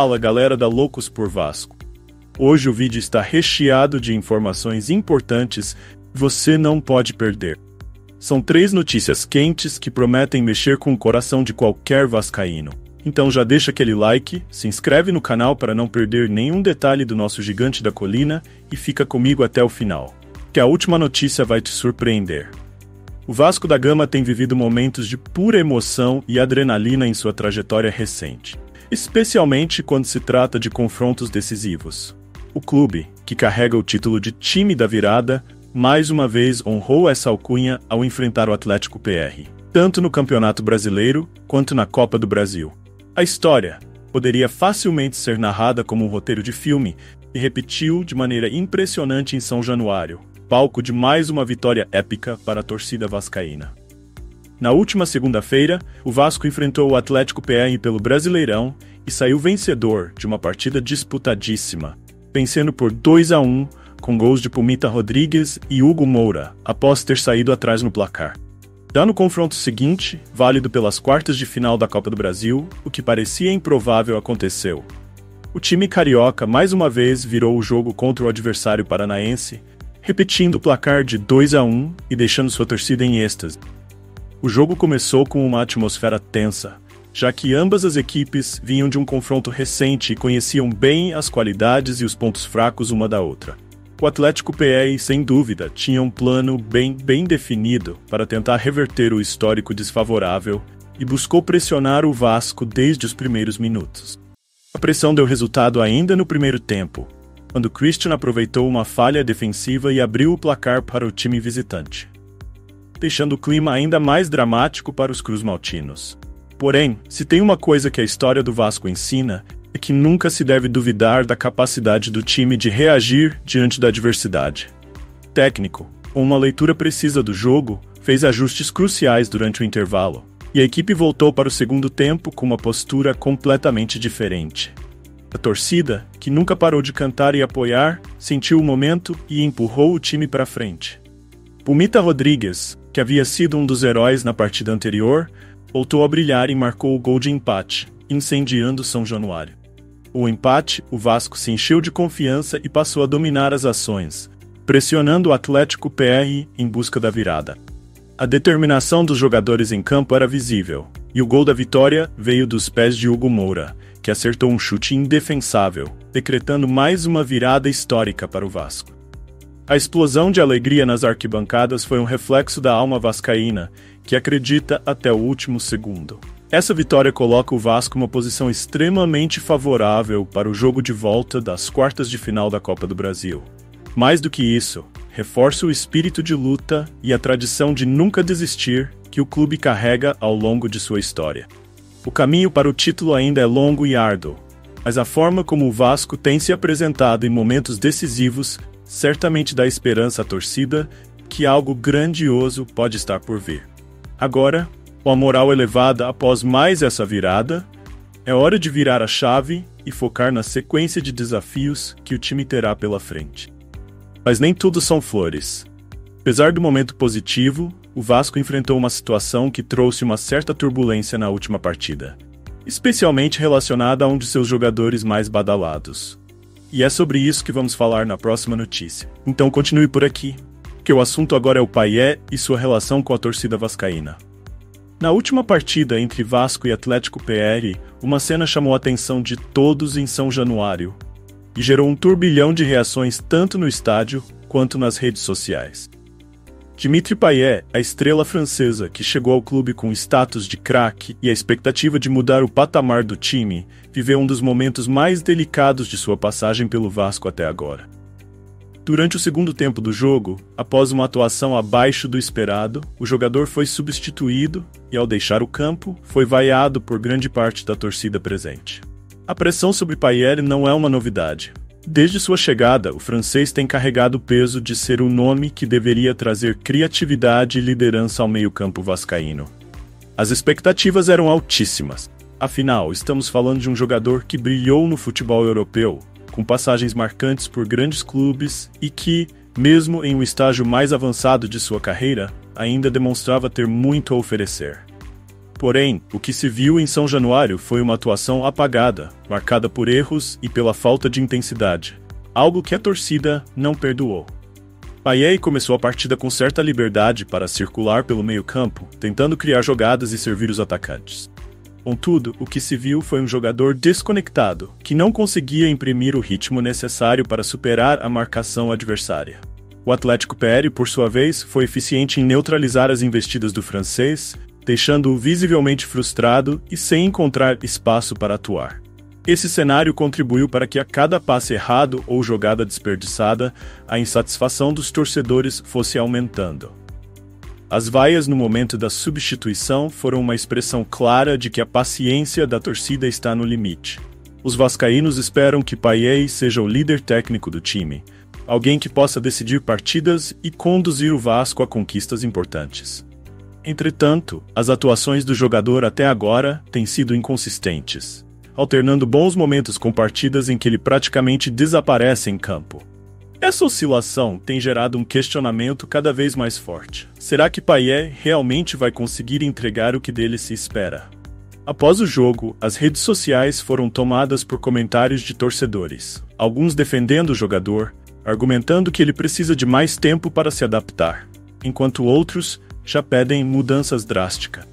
Fala galera da Loucos por Vasco. Hoje o vídeo está recheado de informações importantes que você não pode perder. São 3 notícias quentes que prometem mexer com o coração de qualquer vascaíno. Então já deixa aquele like, se inscreve no canal para não perder nenhum detalhe do nosso gigante da colina e fica comigo até o final, que a última notícia vai te surpreender. O Vasco da Gama tem vivido momentos de pura emoção e adrenalina em sua trajetória recente, especialmente quando se trata de confrontos decisivos. O clube, que carrega o título de time da virada, mais uma vez honrou essa alcunha ao enfrentar o Atlético PR, tanto no Campeonato Brasileiro quanto na Copa do Brasil. A história poderia facilmente ser narrada como um roteiro de filme e repetiu de maneira impressionante em São Januário, palco de mais uma vitória épica para a torcida vascaína. Na última segunda-feira, o Vasco enfrentou o Atlético PR pelo Brasileirão e saiu vencedor de uma partida disputadíssima, vencendo por 2-1 com gols de Pumita Rodrigues e Hugo Moura, após ter saído atrás no placar. Já no confronto seguinte, válido pelas quartas de final da Copa do Brasil, o que parecia improvável aconteceu. O time carioca mais uma vez virou o jogo contra o adversário paranaense, repetindo o placar de 2-1 e deixando sua torcida em êxtase. O jogo começou com uma atmosfera tensa, já que ambas as equipes vinham de um confronto recente e conheciam bem as qualidades e os pontos fracos uma da outra. O Atlético PR, sem dúvida, tinha um plano bem definido para tentar reverter o histórico desfavorável e buscou pressionar o Vasco desde os primeiros minutos. A pressão deu resultado ainda no primeiro tempo, quando Christian aproveitou uma falha defensiva e abriu o placar para o time visitante, deixando o clima ainda mais dramático para os cruzmaltinos. Porém, se tem uma coisa que a história do Vasco ensina, é que nunca se deve duvidar da capacidade do time de reagir diante da adversidade. O técnico, com uma leitura precisa do jogo, fez ajustes cruciais durante o intervalo, e a equipe voltou para o segundo tempo com uma postura completamente diferente. A torcida, que nunca parou de cantar e apoiar, sentiu o momento e empurrou o time para frente. Pumita Rodrigues, que havia sido um dos heróis na partida anterior, voltou a brilhar e marcou o gol de empate, incendiando São Januário. O empate, o Vasco se encheu de confiança e passou a dominar as ações, pressionando o Atlético PR em busca da virada. A determinação dos jogadores em campo era visível, e o gol da vitória veio dos pés de Hugo Moura, que acertou um chute indefensável, decretando mais uma virada histórica para o Vasco. A explosão de alegria nas arquibancadas foi um reflexo da alma vascaína, que acredita até o último segundo. Essa vitória coloca o Vasco em uma posição extremamente favorável para o jogo de volta das quartas de final da Copa do Brasil. Mais do que isso, reforça o espírito de luta e a tradição de nunca desistir que o clube carrega ao longo de sua história. O caminho para o título ainda é longo e árduo, mas a forma como o Vasco tem se apresentado em momentos decisivos certamente dá esperança à torcida que algo grandioso pode estar por vir. Agora, com a moral elevada após mais essa virada, é hora de virar a chave e focar na sequência de desafios que o time terá pela frente. Mas nem tudo são flores. Apesar do momento positivo, o Vasco enfrentou uma situação que trouxe uma certa turbulência na última partida, especialmente relacionada a um de seus jogadores mais badalados. E é sobre isso que vamos falar na próxima notícia. Então continue por aqui, que o assunto agora é o Payet e sua relação com a torcida vascaína. Na última partida entre Vasco e Atlético PR, uma cena chamou a atenção de todos em São Januário e gerou um turbilhão de reações tanto no estádio quanto nas redes sociais. Dimitri Payet, a estrela francesa que chegou ao clube com status de craque e a expectativa de mudar o patamar do time, viveu um dos momentos mais delicados de sua passagem pelo Vasco até agora. Durante o segundo tempo do jogo, após uma atuação abaixo do esperado, o jogador foi substituído e, ao deixar o campo, foi vaiado por grande parte da torcida presente. A pressão sobre Payet não é uma novidade. Desde sua chegada, o francês tem carregado o peso de ser o nome que deveria trazer criatividade e liderança ao meio-campo vascaíno. As expectativas eram altíssimas. Afinal, estamos falando de um jogador que brilhou no futebol europeu, com passagens marcantes por grandes clubes e que, mesmo em um estágio mais avançado de sua carreira, ainda demonstrava ter muito a oferecer. Porém, o que se viu em São Januário foi uma atuação apagada, marcada por erros e pela falta de intensidade, algo que a torcida não perdoou. Payet começou a partida com certa liberdade para circular pelo meio-campo, tentando criar jogadas e servir os atacantes. Contudo, o que se viu foi um jogador desconectado, que não conseguia imprimir o ritmo necessário para superar a marcação adversária. O Atlético PR, por sua vez, foi eficiente em neutralizar as investidas do francês, deixando-o visivelmente frustrado e sem encontrar espaço para atuar. Esse cenário contribuiu para que a cada passe errado ou jogada desperdiçada, a insatisfação dos torcedores fosse aumentando. As vaias no momento da substituição foram uma expressão clara de que a paciência da torcida está no limite. Os vascaínos esperam que Payet seja o líder técnico do time, alguém que possa decidir partidas e conduzir o Vasco a conquistas importantes. Entretanto, as atuações do jogador até agora têm sido inconsistentes, alternando bons momentos com partidas em que ele praticamente desaparece em campo. Essa oscilação tem gerado um questionamento cada vez mais forte. Será que Payet realmente vai conseguir entregar o que dele se espera? Após o jogo, as redes sociais foram tomadas por comentários de torcedores, alguns defendendo o jogador, argumentando que ele precisa de mais tempo para se adaptar, enquanto outros já pedem mudanças drásticas.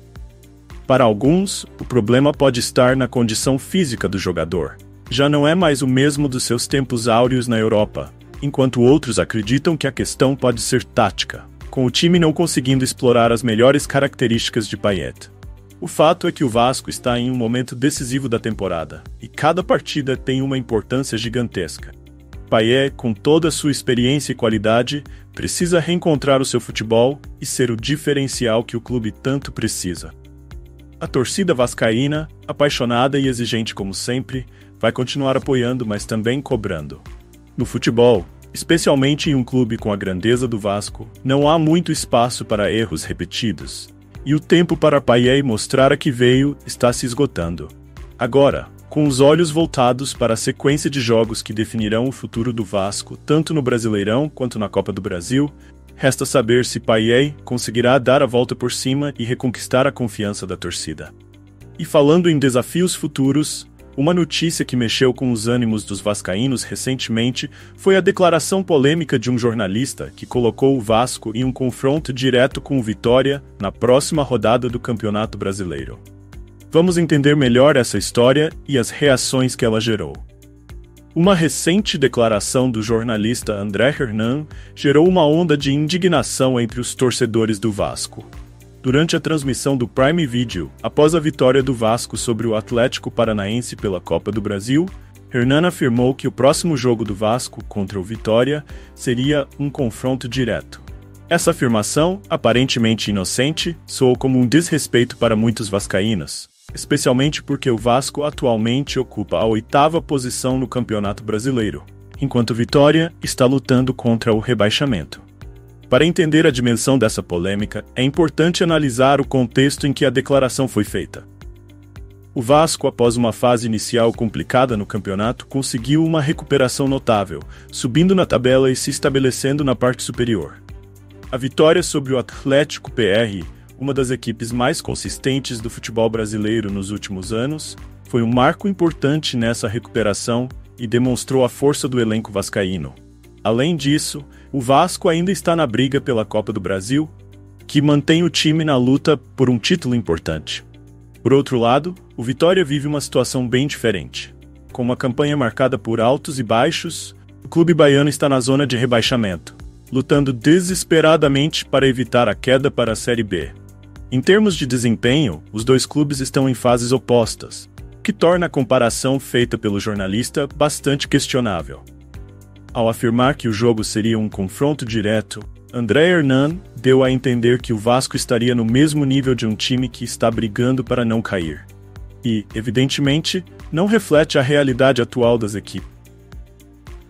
Para alguns, o problema pode estar na condição física do jogador. Já não é mais o mesmo dos seus tempos áureos na Europa, enquanto outros acreditam que a questão pode ser tática, com o time não conseguindo explorar as melhores características de Payet. O fato é que o Vasco está em um momento decisivo da temporada, e cada partida tem uma importância gigantesca. Payet, com toda a sua experiência e qualidade, precisa reencontrar o seu futebol e ser o diferencial que o clube tanto precisa. A torcida vascaína, apaixonada e exigente como sempre, vai continuar apoiando, mas também cobrando. No futebol, especialmente em um clube com a grandeza do Vasco, não há muito espaço para erros repetidos, e o tempo para Payet mostrar a que veio está se esgotando. Agora, com os olhos voltados para a sequência de jogos que definirão o futuro do Vasco, tanto no Brasileirão quanto na Copa do Brasil, resta saber se Payet conseguirá dar a volta por cima e reconquistar a confiança da torcida. E falando em desafios futuros, uma notícia que mexeu com os ânimos dos vascaínos recentemente foi a declaração polêmica de um jornalista que colocou o Vasco em um confronto direto com o Vitória na próxima rodada do Campeonato Brasileiro. Vamos entender melhor essa história e as reações que ela gerou. Uma recente declaração do jornalista André Hernan gerou uma onda de indignação entre os torcedores do Vasco. Durante a transmissão do Prime Video, após a vitória do Vasco sobre o Atlético Paranaense pela Copa do Brasil, Hernan afirmou que o próximo jogo do Vasco contra o Vitória seria um confronto direto. Essa afirmação, aparentemente inocente, soou como um desrespeito para muitos vascaínos, especialmente porque o Vasco atualmente ocupa a 8ª posição no Campeonato Brasileiro, enquanto o Vitória está lutando contra o rebaixamento. Para entender a dimensão dessa polêmica, é importante analisar o contexto em que a declaração foi feita. O Vasco, após uma fase inicial complicada no campeonato, conseguiu uma recuperação notável, subindo na tabela e se estabelecendo na parte superior. A vitória sobre o Atlético PR, uma das equipes mais consistentes do futebol brasileiro nos últimos anos, foi um marco importante nessa recuperação e demonstrou a força do elenco vascaíno. Além disso, o Vasco ainda está na briga pela Copa do Brasil, que mantém o time na luta por um título importante. Por outro lado, o Vitória vive uma situação bem diferente. Com uma campanha marcada por altos e baixos, o clube baiano está na zona de rebaixamento, lutando desesperadamente para evitar a queda para a Série B. Em termos de desempenho, os dois clubes estão em fases opostas, o que torna a comparação feita pelo jornalista bastante questionável. Ao afirmar que o jogo seria um confronto direto, André Hernan deu a entender que o Vasco estaria no mesmo nível de um time que está brigando para não cair. E, evidentemente, não reflete a realidade atual das equipes.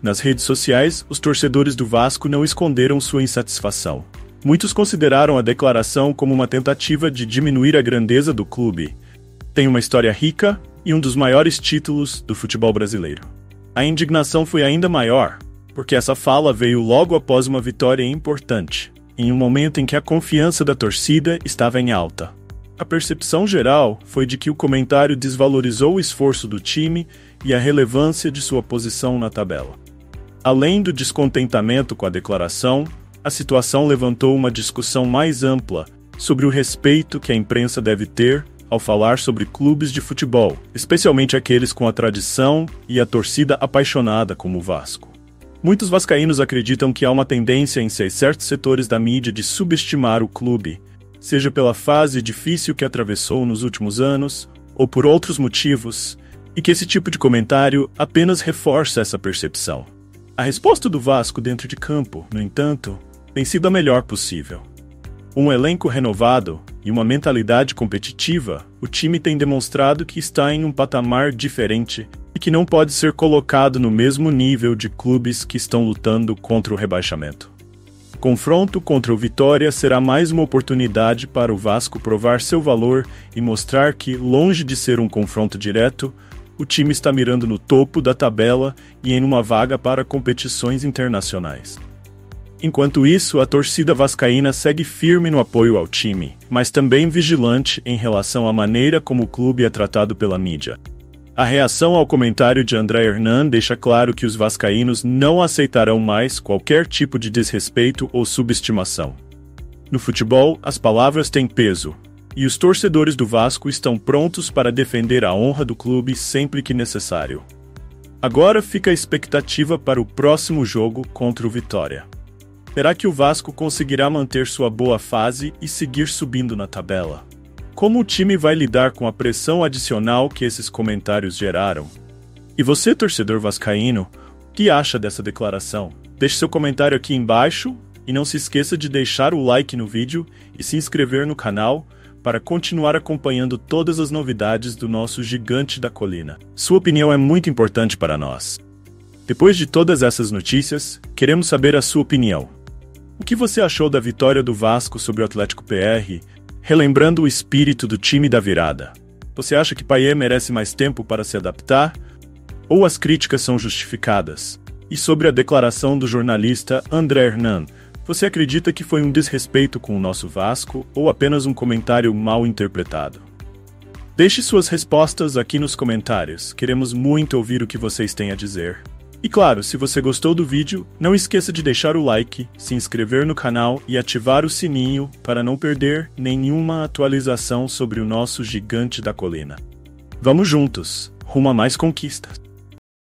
Nas redes sociais, os torcedores do Vasco não esconderam sua insatisfação. Muitos consideraram a declaração como uma tentativa de diminuir a grandeza do clube. Tem uma história rica e um dos maiores títulos do futebol brasileiro. A indignação foi ainda maior, porque essa fala veio logo após uma vitória importante, em um momento em que a confiança da torcida estava em alta. A percepção geral foi de que o comentário desvalorizou o esforço do time e a relevância de sua posição na tabela. Além do descontentamento com a declaração, a situação levantou uma discussão mais ampla sobre o respeito que a imprensa deve ter ao falar sobre clubes de futebol, especialmente aqueles com a tradição e a torcida apaixonada como o Vasco. Muitos vascaínos acreditam que há uma tendência em certos setores da mídia de subestimar o clube, seja pela fase difícil que atravessou nos últimos anos, ou por outros motivos, e que esse tipo de comentário apenas reforça essa percepção. A resposta do Vasco dentro de campo, no entanto, tem sido a melhor possível. Um elenco renovado e uma mentalidade competitiva, o time tem demonstrado que está em um patamar diferente e que não pode ser colocado no mesmo nível de clubes que estão lutando contra o rebaixamento. O confronto contra o Vitória será mais uma oportunidade para o Vasco provar seu valor e mostrar que, longe de ser um confronto direto, o time está mirando no topo da tabela e em uma vaga para competições internacionais. Enquanto isso, a torcida vascaína segue firme no apoio ao time, mas também vigilante em relação à maneira como o clube é tratado pela mídia. A reação ao comentário de André Hernan deixa claro que os vascaínos não aceitarão mais qualquer tipo de desrespeito ou subestimação. No futebol, as palavras têm peso, e os torcedores do Vasco estão prontos para defender a honra do clube sempre que necessário. Agora fica a expectativa para o próximo jogo contra o Vitória. Será que o Vasco conseguirá manter sua boa fase e seguir subindo na tabela? Como o time vai lidar com a pressão adicional que esses comentários geraram? E você, torcedor vascaíno, o que acha dessa declaração? Deixe seu comentário aqui embaixo e não se esqueça de deixar o like no vídeo e se inscrever no canal para continuar acompanhando todas as novidades do nosso gigante da colina. Sua opinião é muito importante para nós. Depois de todas essas notícias, queremos saber a sua opinião. O que você achou da vitória do Vasco sobre o Atlético PR, relembrando o espírito do time da virada? Você acha que Payet merece mais tempo para se adaptar? Ou as críticas são justificadas? E sobre a declaração do jornalista André Hernan, você acredita que foi um desrespeito com o nosso Vasco ou apenas um comentário mal interpretado? Deixe suas respostas aqui nos comentários, queremos muito ouvir o que vocês têm a dizer. E claro, se você gostou do vídeo, não esqueça de deixar o like, se inscrever no canal e ativar o sininho para não perder nenhuma atualização sobre o nosso gigante da colina. Vamos juntos, rumo a mais conquistas!